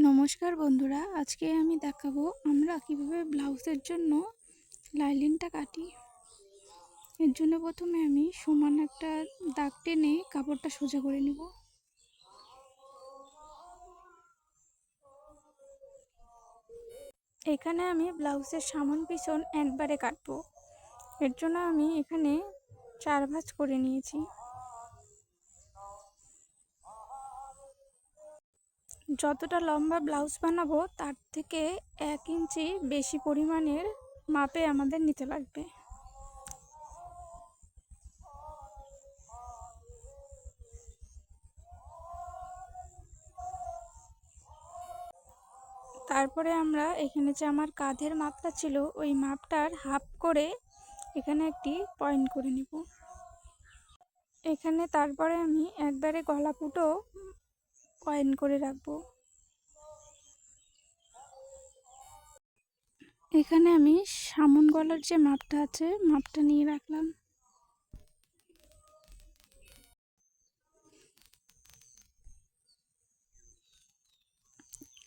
নমস্কার বন্ধুরা, আজকে আমি দেখাবো আমরা কিভাবে ব্লাউজের জন্য লাইনিংটা কাটি। এর জন্য প্রথমে আমি সমান একটা দাগ টেনে কাপড়টা সোজা করে নেব। এখানে আমি ব্লাউজের সামন পিছন একবারে কাটবো। এর জন্য আমি এখানে 4 ভাঁজ করে নিয়েছি। যতটা লম্বা ব্লাউজ বানাবো তার থেকে 1 ইঞ্চি বেশি পরিমাণের মাপে আমাদের নিতে লাগবে। তারপরে আমরা এখানে যে আমার কাঁধের মাপটা ছিল ওই মাপটার হাফ করে এখানে একটি পয়েন্ট করে নিব। এখানে তারপরে আমি একবারে গলা পুটো পয়েন্ট করে রাখবো। এখানে আমি সামন গলার যে মাপটা আছে মাপটা নিয়ে রাখলাম।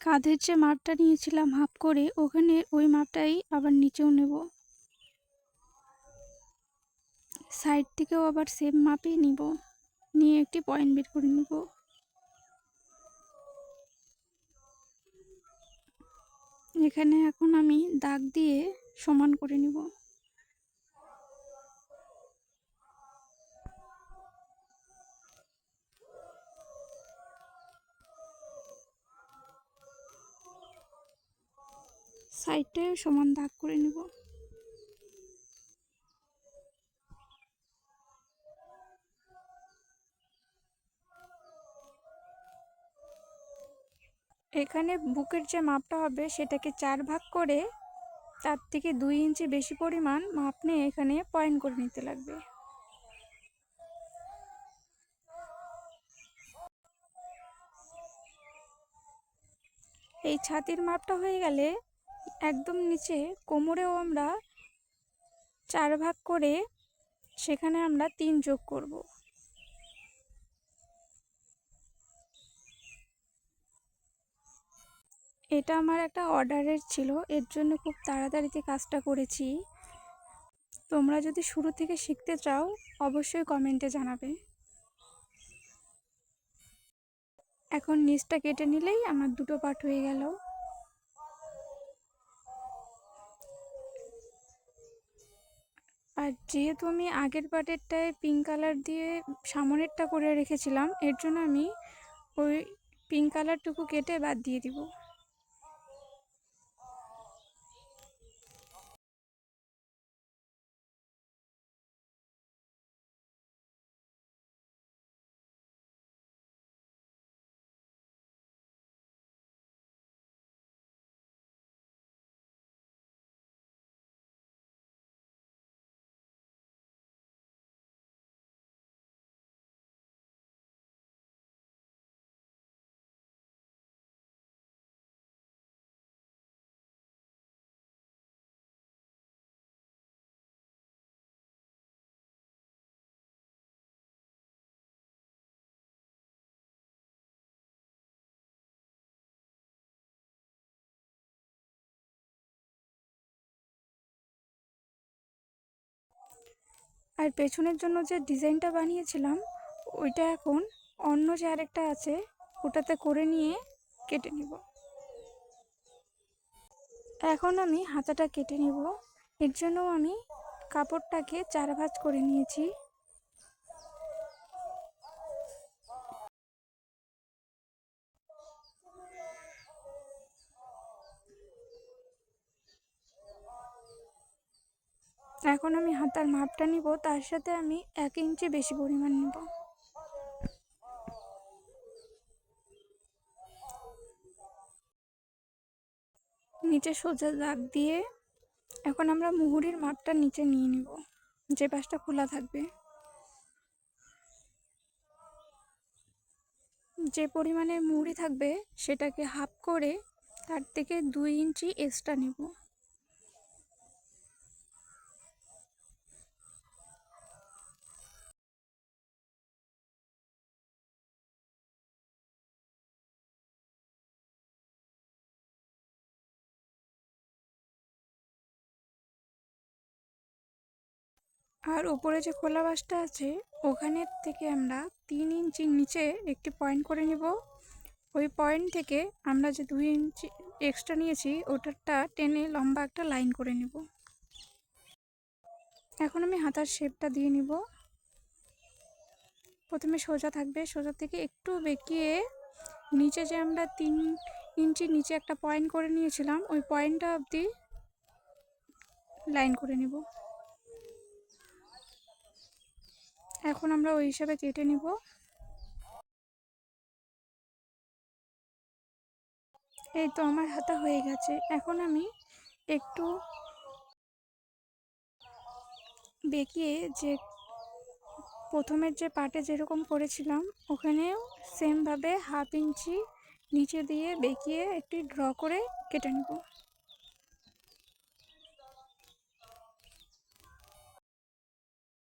কাঁধের যে মাপটা নিয়েছিলাম হাফ করে ওখানে ওই মাপটাই আবার নিচেও নেব। সাইড থেকেও আবার সেম মাপই নিব, নিয়ে একটি পয়েন্ট বের করে নিব। এখানে এখন আমি দাগ দিয়ে সমান করে নিব। সাইডটাও সমান দাগ করে নিব। এখানে বুকের যে মাপটা হবে সেটাকে 4 ভাগ করে তার থেকে 2 ইঞ্চি বেশি পরিমাণ মাপ নিয়ে এখানে পয়েন্ট করে নিতে লাগবে। এই ছাতির মাপটা হয়ে গেলে একদম নিচে কোমরেও আমরা 4 ভাগ করে সেখানে আমরা 3 যোগ করব। এটা আমার একটা অর্ডারের ছিল, এর জন্য খুব তাড়াতাড়িতে কাজটা করেছি। তোমরা যদি শুরু থেকে শিখতে চাও অবশ্যই কমেন্টে জানাবে। এখন নিচটা কেটে নিলেই আমার দুটো পার্ট হয়ে গেল। আর যেহেতু আমি আগের পার্টেরটায় পিঙ্ক কালার দিয়ে সামনেরটা করে রেখেছিলাম, এর জন্য আমি ওই পিঙ্ক কালারটুকু কেটে বাদ দিয়ে দিব। আর পেছনের জন্য যে ডিজাইনটা বানিয়েছিলাম ওইটা এখন অন্য যে আরেকটা আছে ওটাতে করে নিয়ে কেটে নেব। এখন আমি হাতাটা কেটে নেব। এর জন্য আমি কাপড়টাকে 4 ভাঁজ করে নিয়েছি। এখন আমি হাতার মাপটা নিব, তার সাথে আমি 1 ইঞ্চি বেশি পরিমাণ নেব। নিচে সোজা দাগ দিয়ে এখন আমরা মুহুরির মাপটা নিচে নিয়ে নেব, যে পাশটা খোলা থাকবে। যে পরিমাণের মুহুরি থাকবে সেটাকে হাফ করে তার থেকে 2 ইঞ্চি এক্সট্রা নেব। আর ওপরে যে খোলা বাসটা আছে ওখানের থেকে আমরা 3 ইঞ্চি নিচে একটি পয়েন্ট করে নিব। ওই পয়েন্ট থেকে আমরা যে 2 ইঞ্চি এক্সট্রা নিয়েছি ওটারটা টেনে লম্বা একটা লাইন করে নিব। এখন আমি হাতার শেপটা দিয়ে নিব। প্রথমে সোজা থাকবে, সোজা থেকে একটু বেঁকিয়ে নিচে যে আমরা 3 ইঞ্চি নিচে একটা পয়েন্ট করে নিয়েছিলাম ওই পয়েন্টটা অবধি লাইন করে নিব। এখন আমরা ওই হিসাবে কেটে নিব। এই তো আমার হাতা হয়ে গেছে। এখন আমি একটু বেঁকিয়ে যে প্রথমের যে পার্টে যেরকম করেছিলাম ওখানেও সেমভাবে 1/2 ইঞ্চি নিচে দিয়ে বেঁকিয়ে একটি ড্র করে কেটে নেব।